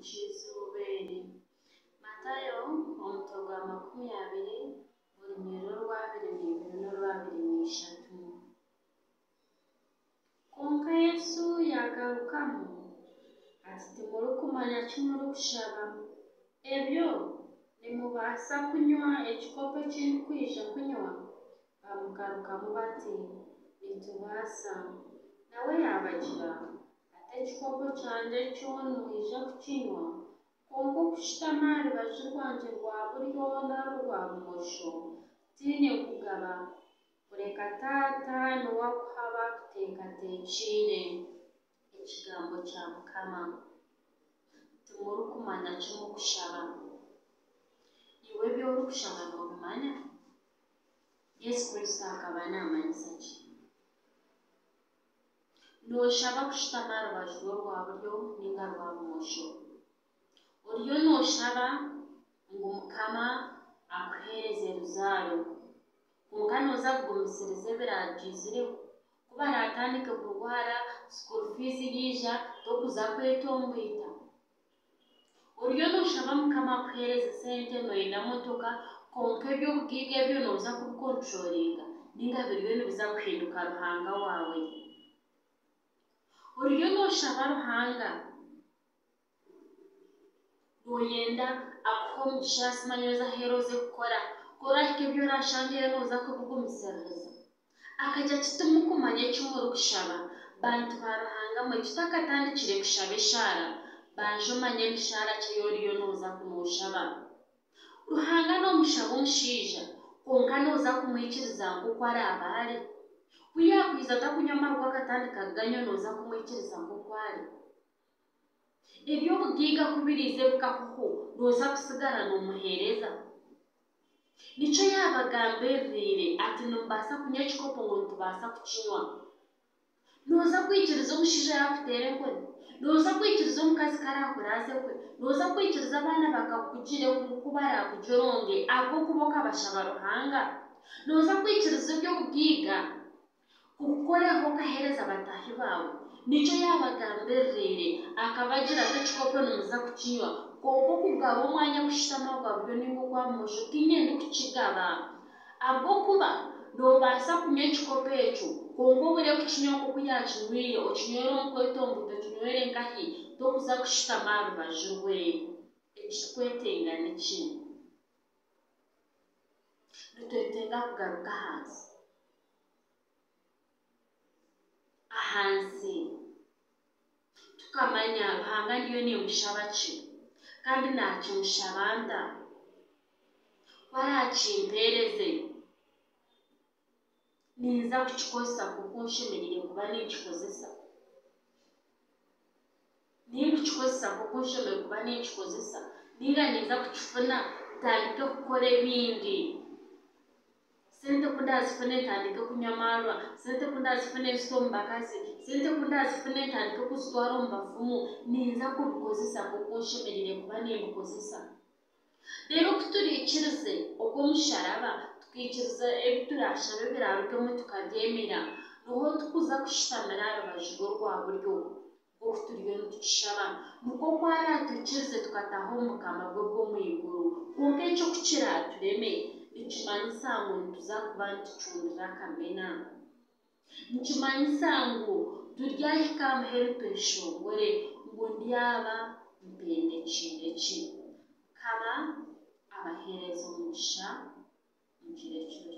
cy'izubere. Matayo umutwe wa 20 urumero rwa 22 n'urwa 23. Konka Yesu yagarukamo ati timuri kumanya cy'umuri kushaba ebyo nimubasa kunywa ekikopo kindi kwija kunywa. Bamugarukamo bati nitubasa. Nawe yabagira ate ekikopo kyanje kyona mwija kukinywa konka okushitama aha rubaju rwanje rwa buryo n'rwa bumosho tiine kugaba kureka taata n'owakuhaba kuteekateekiire. Ekigambo kya Mukama. Timuri kumanya ky'omukushaba. Iwe by'orikushaba n'obimanya? Yesu Kristo akaba naamanyisa ki? Nooshaba kushitama aha rubaju rwa buryo ninga rwa bumosho. Oriyo nooshaba ngu Mukama akuheereze ruzaaro konka nooza kugumisiriza ebiragwizireho kuba aratandika kurwara school fees yiija tokuza kwetongwita. Oriyo nooshaba Mukama akuheereze sente noyenda motoka konka eby'obugiiga ebyo nooza kubikontrolinga ninga biriyo nibiza kuhinduka ruhanga waawe. Oriyo nooshaba Ruhanga noyenda akuha omugisha simanya oza aheera oze kukora korahika ebyo orashangire nooza kubigumisiriza. Akajya kitimukumanya eki muri kushaba bantu ba Ruhanga mwe kitakatandikire kushaba eshaara banje omanye emishaara kye oriyo nooza kunooshaba. Ruhanga n'omushaba omushaija konka nooza kumwikiriza nk'oku araaba ari. Kuyakwiza takunywa amarwa akatandika kuganywa nooza kumwikiriza nk'oku ari. Eby'obugiiga kubiriize bikakuho nooza kusigara n'omuheereza. Nikyo yabagambirire ati nimubaasa kunywa ekikopo ngu nitubaasa kukinywa. Nooza kwikiriza omushaija yakuteera enkoni? Nooza kwikiriza omukazi karakuraaze kwe? Nooza kwikiriza abaana bakakugire kuba arakujoronge ahabw'okuba okabashaba Ruhanga? Nooza kwikiriza eby'obugiiga kukukoraho okaheereza bataahi baawe? Nikyo yabagambirire akabagira ati ekikopo nimuza kukinywa konka okugaba omwanya kushitama gwa buryo ninga ogwa bumosho tinyenda kukigaba ahabw'okuba noobaasa kunywa ekikopo ekyo konka obure kukinywa nk'oku yakinywire okinywere omu kwetonguta okinywere nkahi tokuza kushitama aha rubaju rwe. Ekitwetenga niki? Nitwetenga kugaruka ahansi tukamanya Ruhanga ndiyo nimushaba ki kandi naakimushaba nta warakimpeereze ninza kukikozesa kuko nshemereire kuba ninkikozesa. Ninkukikozesa kuko nshemereire kuba ninkikozesa ninga ninza kukifuna ntandike kukora ebindi. Sente kundazifune ntandike kunywa amarwa, sente kundazifune nsite omu bakazi, sente kundazifune ntandike kuzitwara omu bafumu ninza kubikozesa kuko nshemereire kuba nimbikozesa. Rero kuturikirize ogw'omusharaba tukikiriza ebi turashaba ebirarugemu tukabyemera niho tukuza kushitamira aha rubaju rwa buryo oku turiyo nitukishaba nikwo kwaraturikirize tukataha omu bukama bwe bw'omwiguru. Konka eky'okukira tureme nikimanyisa ngu nituza kuba nitucundira akamena. Nikimanyisa ngu turyahika amuheru tweshongore ngu ndyaba mpendekiire ki. Mukama abaheereze omugisha mugire ekiro